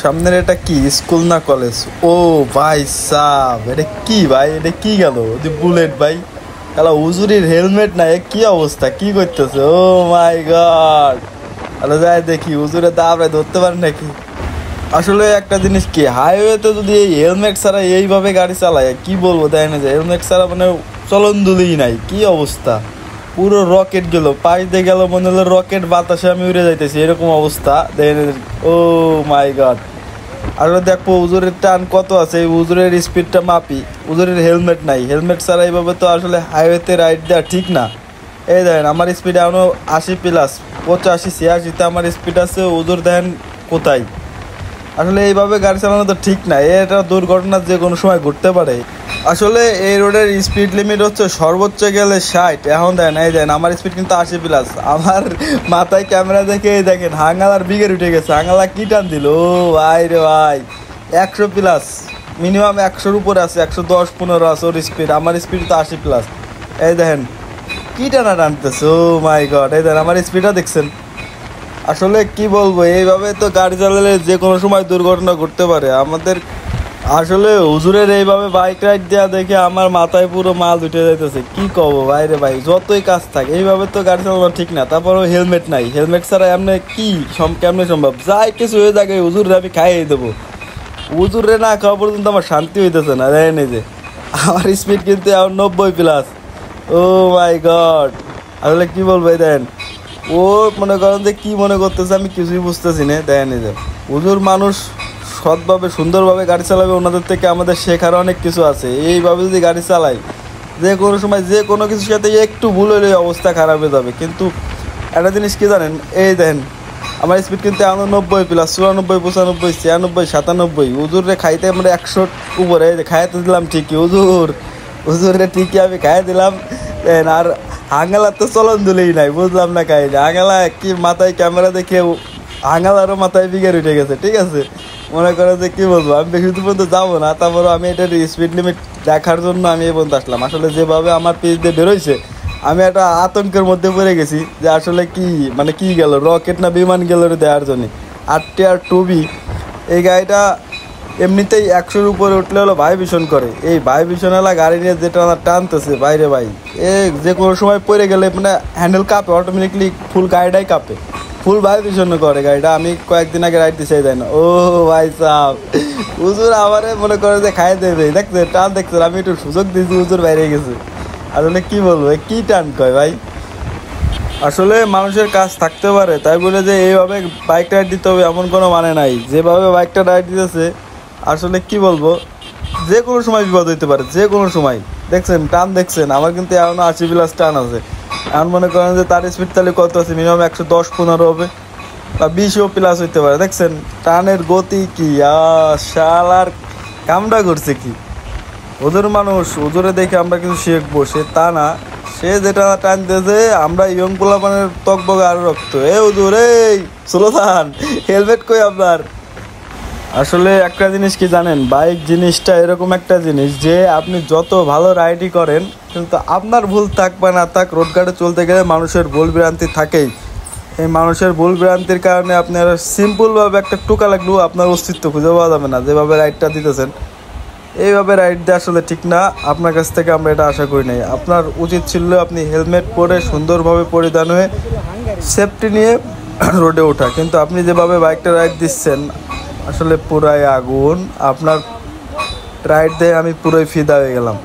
সামনের এটা কি স্কুল না কলেজ? ও ভাই সাব, এটা কি ভাই, এটা কি গেল? বুলেট ভাই, তাহলে হুজুরির হেলমেট নাই, কি অবস্থা, কি করতেছে? ও মাই গড। তাহলে যাই দেখি হুজুরের দাবড়ে ধরতে পারে নাকি। আসলে একটা জিনিস কি, হাইওয়েতে যদি এই হেলমেট ছাড়া এইভাবে গাড়ি চালায়, কি বলবো, দেয় না যে হেলমেট ছাড়া মানে চলন দুলিই নাই, কি অবস্থা। পুরো রকেট গেল, পাশ দিয়ে গেল মনে হলো রকেট, বাতাসে আমি উড়ে যাইতেছি, এরকম অবস্থা। ও মাই গড। আসলে দেখবো হুজুরের টান কত আছে, এই হুজুরের স্পিডটা মাপি। হুজুরের হেলমেট নাই, হেলমেট ছাড়া এইভাবে তো আসলে হাইওয়েতে রাইড দেওয়া ঠিক না। এই দেখেন আমার স্পিড এখনো 80+, 85-86তে আমার স্পিড আছে। হুজুর দেখেন কোথায়। আসলে এইভাবে গাড়ি চালানো তো ঠিক না, এটা দুর্ঘটনা যে কোনো সময় ঘটতে পারে। আসলে এই রোডের স্পিড লিমিট হচ্ছে সর্বোচ্চ গেলে 60। এখন দেন, এই দেন আমার স্পিড কিন্তু 80+। আমার মাথায় ক্যামেরা দেখে এই দেখেন হাঙ্গালার বিঘের উঠে গেছে। হাঙ্গালা কি টান দিল, ও ভাই রে ভাই, 100+, মিনিমাম 100-র উপরে আছে, 110-15 আছে ওর স্পিড। আমার স্পিড তো 80+। এই দেখেন কি টানা টানতেছে, ও মাই গড। এই দেখেন আমার স্পিডটা দেখছেন। আসলে কি বলবো, এইভাবে তো গাড়ি চালালে যে কোনো সময় দুর্ঘটনা ঘটতে পারে আমাদের। আসলে হুজুরের এইভাবে বাইক রাইড দেওয়া দেখে আমার মাথায় পুরো মাল উঠে যাইতেছে। কি কব বাইরে ভাই, যতই কাজ থাকে এইভাবে তো গাড়ি চালানো ঠিক না। তারপরেও হেলমেট নাই, হেলমেট ছাড়া এমনি কি কেমনে সম্ভব? যাই কিছু হয়ে থাকে হুজুরে আমি খাইয়ে দেবো। হুজুরে না খাওয়া পর্যন্ত আমার শান্তি হইতেছে না। দেখেন এই যে আমার স্পিড কিন্তু এখন 90+। ও মাই গড। আসলে কি বলবো, এই দেখেন ও মনে করেন যে কি মনে করতেছে আমি কিছুই বুঝতেছি না। দেখেন এই যে হুজুর মানুষ সৎভাবে সুন্দরভাবে গাড়ি চালাবে, ওনাদের থেকে আমাদের শেখার অনেক কিছু আছে। এইভাবে যদি গাড়ি চালাই যে কোনো সময় যে কোনো কিছুর সাথে একটু ভুল হলে অবস্থা খারাপ হয়ে যাবে। কিন্তু একটা জিনিস কি জানেন, এই দেখেন আমার স্পিড কিন্তু এখন 90+, 94, 95, 96, 97। হুজুরে খাইতে আমরা 100 উপরে খাইতে দিলাম ঠিকই। হুজুরে ঠিকই আমি খাইয়ে দিলাম। আর হাঙ্গালার তো চলন দিলেই নাই, বুঝলাম না কাহিনি। হাঙ্গালা কি মাথায় ক্যামেরা দেখে হাঙ্গালারও মাথায় বিঘের উঠে গেছে। ঠিক আছে, মনে করো যে কি বলবো, আমি বেশি দূর পর্যন্ত যাবো না, তারপরও আমি এটার স্পিড লিমিট দেখার জন্য আমি এই পর্যন্ত আসলাম। আসলে যেভাবে আমার পিচ দিয়ে বেরোইছে আমি একটা আতঙ্কের মধ্যে পড়ে গেছি যে আসলে কি মানে কি গেল, রকেট না বিমান গেল দেওয়ার জন্য। 8TR2B এই গাড়িটা এমনিতেই 100-র উপরে উঠলে হলো ভাইব্রেশন করে। এই ভাইব্রেশনওয়ালা গাড়ি নিয়ে যেটা টানতেছে বাইরে ভাই, এ যে কোনো সময় পড়ে গেলে মানে হ্যান্ডেল কাঁপে, অটোমেটিকলি ফুল গাড়িটাই কাঁপে, ফুল ভাইব্রেশন করে গাড়িটা। আমি কয়েকদিন আগে রাইড দিতে চাই না। ও ভাই সাহ, হুজুর আমারে মনে করে যে খাই দেবে। দেখছে টান, দেখছেন আমি একটু সুযোগ দিয়েছি, হুজুর বাইরে গেছে। আসলে কি বলবো, কি টান কয় ভাই। আসলে মানুষের কাজ থাকতে পারে তাই বলে যে এইভাবে বাইক রাইড দিতে হবে এমন কোনো মানে নাই। যেভাবে বাইকটা রাইড দিতেছে আসলে কি বলবো, যে কোনো সময় বিপদ হইতে পারে, যে কোনো সময়। দেখছেন টান, দেখছেন আমার কিন্তু এখনো 80+ টান আছে। এখন মনে করেন যে তার স্পিড তাহলে কত আছে, মিনিমাম 110-15 হবে বা 20+ হইতে পারে। দেখছেন টানের গতি কি, শালার কামটা করছে কি। ওদের মানুষ, ওজোরে দেখে আমরা কিছু শিখবো সে তা না, সে যেটা টান দিয়েছে আমরা ইয়ং পোলাপানের তকবগে আরো রক্ত। ওজোর এই সুলতান, হেলমেট কই আপনার? আসলে একটা জিনিস কি জানেন, বাইক জিনিসটা এরকম একটা জিনিস যে আপনি যত ভালো রাইডই করেন কিন্তু আপনার ভুল থাক বা না থাক, রোড গাড়ি চলতে গেলে মানুষের ভুল ভ্রান্তি থাকেই। এই মানুষের ভুল ভ্রান্তির কারণে আপনার সিম্পলভাবে একটা টোকা লাগলেও আপনার অস্তিত্ব খুঁজে পাওয়া যাবে না। যেভাবে রাইডটা দিতেছেন এইভাবে রাইড দেওয়া আসলে ঠিক না। আপনার কাছ থেকে আমরা এটা আশা করি নাই। আপনার উচিত ছিল আপনি হেলমেট পরে সুন্দরভাবে পরিধান হয়ে সেফটি নিয়ে রোডে ওঠা, কিন্তু আপনি যেভাবে বাইকটা রাইড দিচ্ছেন আসলে পুরাই আগুন। আপনার রাইড দিয়ে আমি পুরোই ফিদা হয়ে গেলাম।